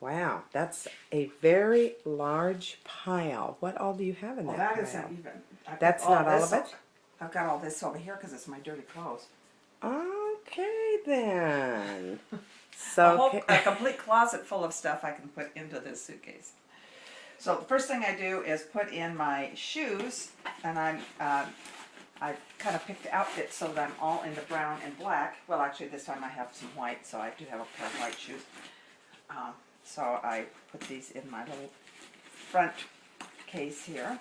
Wow, that's a very large pile. What all do you have in Well, that that pile? isn't even. I've That's got all not all this of it? I've got all this over here because it's my dirty clothes. Okay, then. A So, whole, a complete closet full of stuff I can put into this suitcase. So the first thing I do is put in my shoes, and I kind of picked the outfit so that I'm all in the brown and black. Well, actually, this time I have some white, so I do have a pair of white shoes. So I put these in my little front case here.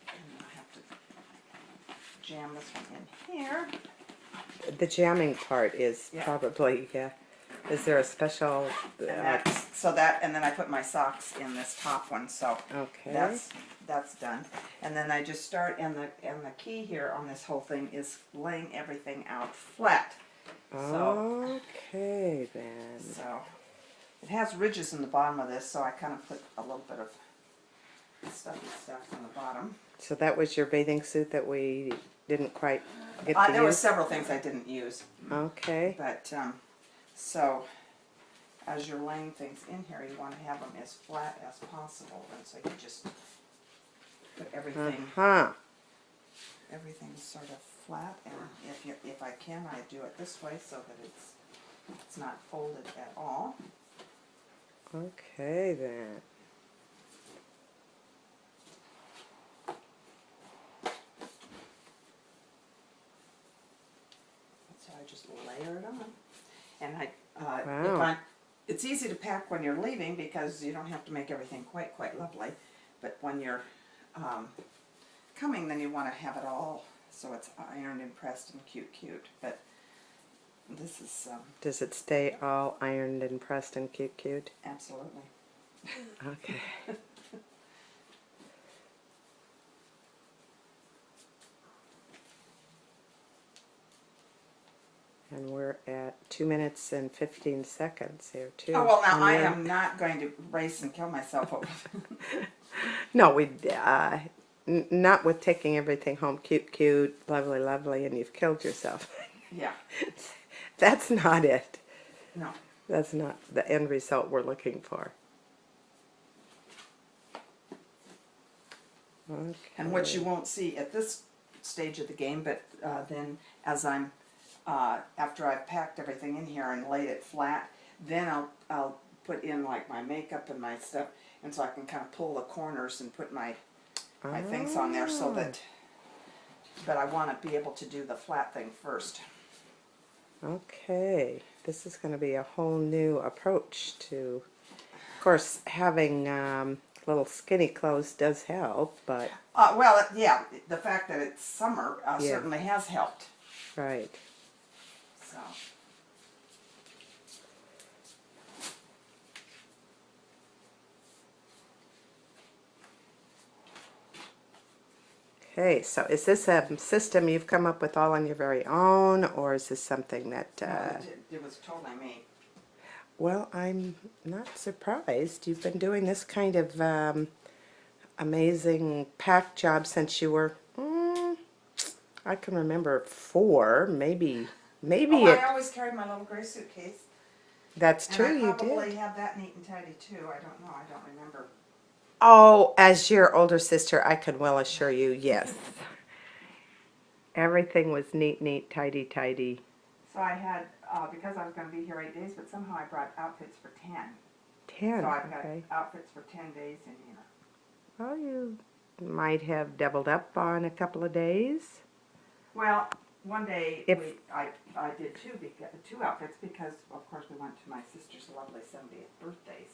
And I have to jam this one in here. the jamming part is Yeah. probably, is there a special, And that's, so that, and then I put my socks in this top one, so okay. that's done. And then I just start, and the key here on this whole thing is laying everything out flat. Okay, then. So it has ridges in the bottom of this, so I kind of put a little bit of stuffy stuff on the bottom. So that was your bathing suit that we didn't quite get to There were use? several things I didn't use, Okay. but so as you're laying things in here, you want to have them as flat as possible, and so you just put everything. Everything's sort of flat, and if I can, I do it this way so that it's not folded at all. Okay, then. So I just layer it on, and Wow. it's easy to pack when you're leaving because you don't have to make everything quite lovely, but when you're coming, then you want to have it all so it's ironed and pressed and cute. But this is Does it stay all ironed and pressed and cute? absolutely. Okay. And we're at 2 minutes and 15 seconds here, too. Oh, well, now And I you're- am not going to race and kill myself over No, not with taking everything home cute, lovely, and you've killed yourself. Yeah, That's not it. no. That's not the end result we're looking for. Okay. And what you won't see at this stage of the game, but then as I'm, after I've packed everything in here and laid it flat, then I'll put in like my makeup and my stuff, and so I can kind of pull the corners and put my things on there so that, but I want to be able to do the flat thing first. Okay, this is going to be a whole new approach to, of course, having little skinny clothes does help, but Well, yeah, the fact that it's summer Yeah. certainly has helped. right. So. Okay, so is this a system you've come up with all on your very own, or is this something that, No, it was totally me. well, I'm not surprised. You've been doing this kind of amazing pack job since you were, I can remember 4, maybe Oh, it, I always carried my little gray suitcase. that's true, And I you probably did. have that neat and tidy too. I don't know. I don't remember. Oh, as your older sister, I can well assure you, yes. Everything was neat, tidy. So I had, because I was going to be here 8 days, but somehow I brought outfits for 10. 10, So I've got okay. outfits for 10 days in here. Well, you might have doubled up on a couple of days. Well, one day If- I did two outfits because, of course, we went to my sister's lovely 70th birthday.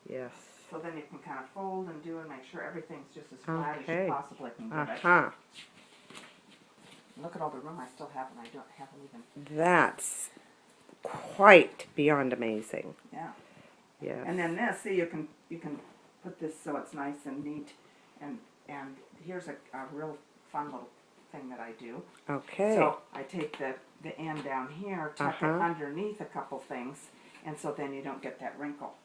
Yes. So then you can kind of fold and do and make sure everything's just as flat as Okay. you possibly can get it. Uh-huh. Look at all the room I still have, and I haven't even. That's quite beyond amazing. Yeah. Yes. And then this, see, you can put this so it's nice and neat, and here's a real fun little thing that I do. Okay. So I take the end down here, tuck it underneath a couple things, and so then you don't get that wrinkle.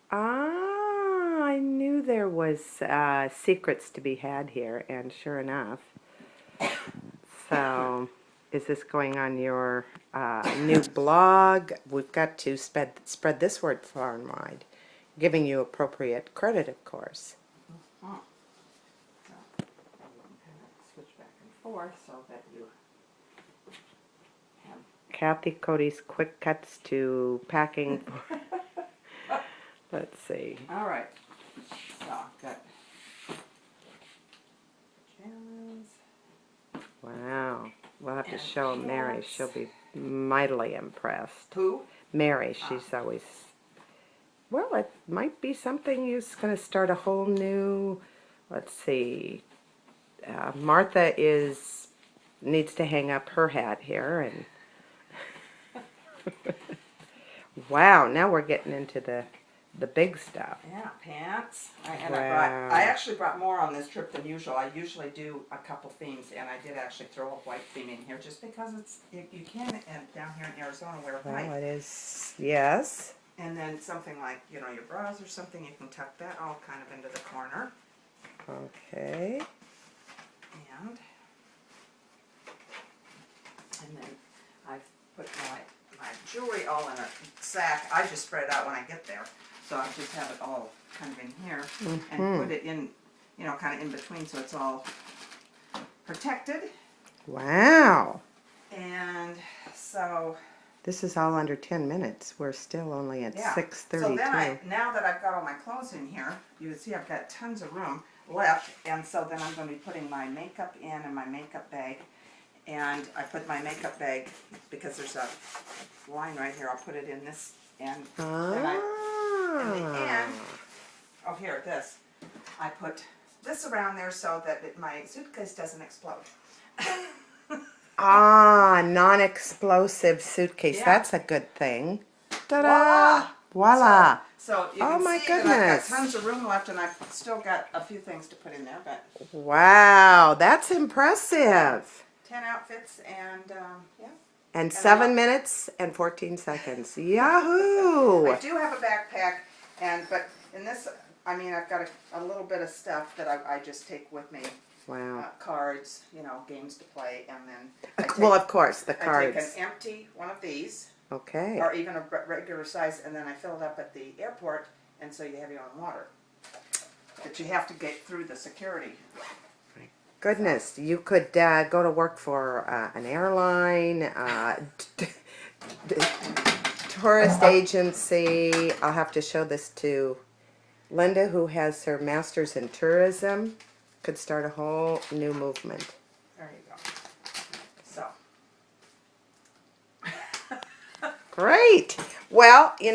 I knew there was secrets to be had here, and sure enough. So, Is this going on your new blog? We've got to spread this word far and wide, giving you appropriate credit, of course. So, I'm gonna switch back and forth so that you have. Kathy Cody's quick cuts to packing. Let's see. All right. So I've got pajamas. Wow. We'll have to And show Mary. pants. She'll be mightily impressed. Who? Mary, she's always... Well, it might be something who's going to start a whole new... Let's see. Martha needs to hang up her hat here. And wow, now we're getting into the big stuff. Yeah, pants. I Wow. actually brought more on this trip than usual. I usually do a couple themes, and I did actually throw a white theme in here just because you can down here in Arizona wear white. Well, it is, yes. And then something like, your bras or something, you can tuck that all kind of into the corner. Okay. And then I've put my jewelry all in a sack. I just spread it out when I get there. So I just have it all kind of in here and put it in, kind of in between so it's all protected. Wow. And so, This is all under 10 minutes. We're still only at yeah. 6:32. So then now that I've got all my clothes in here, you can see I've got tons of room left. And so then I'm going to be putting my makeup in and my makeup bag. And I put my makeup bag, because there's a line right here, I'll put it in this end. In the end, here, this. I put this around there so that my suitcase doesn't explode. Non-explosive suitcase. Yeah. That's a good thing. Ta-da! Voila! So you Oh can my see that I've got goodness. tons of room left, and I've still got a few things to put in there, but Wow, that's impressive. 10 outfits, and yeah. And 7 minutes and 14 seconds. Yahoo! I do have a backpack, but in this, I've got a little bit of stuff that I just take with me. Wow. Cards, games to play, and then Well, of course, the I take cards. an empty one of these, Okay. or even a regular size, and then I fill it up at the airport, and so you have your own water. But you have to get through the security. Goodness, you could go to work for an airline, tourist agency. I'll have to show this to Linda, who has her master's in tourism. Could start a whole new movement. There you go. So. Great. Well,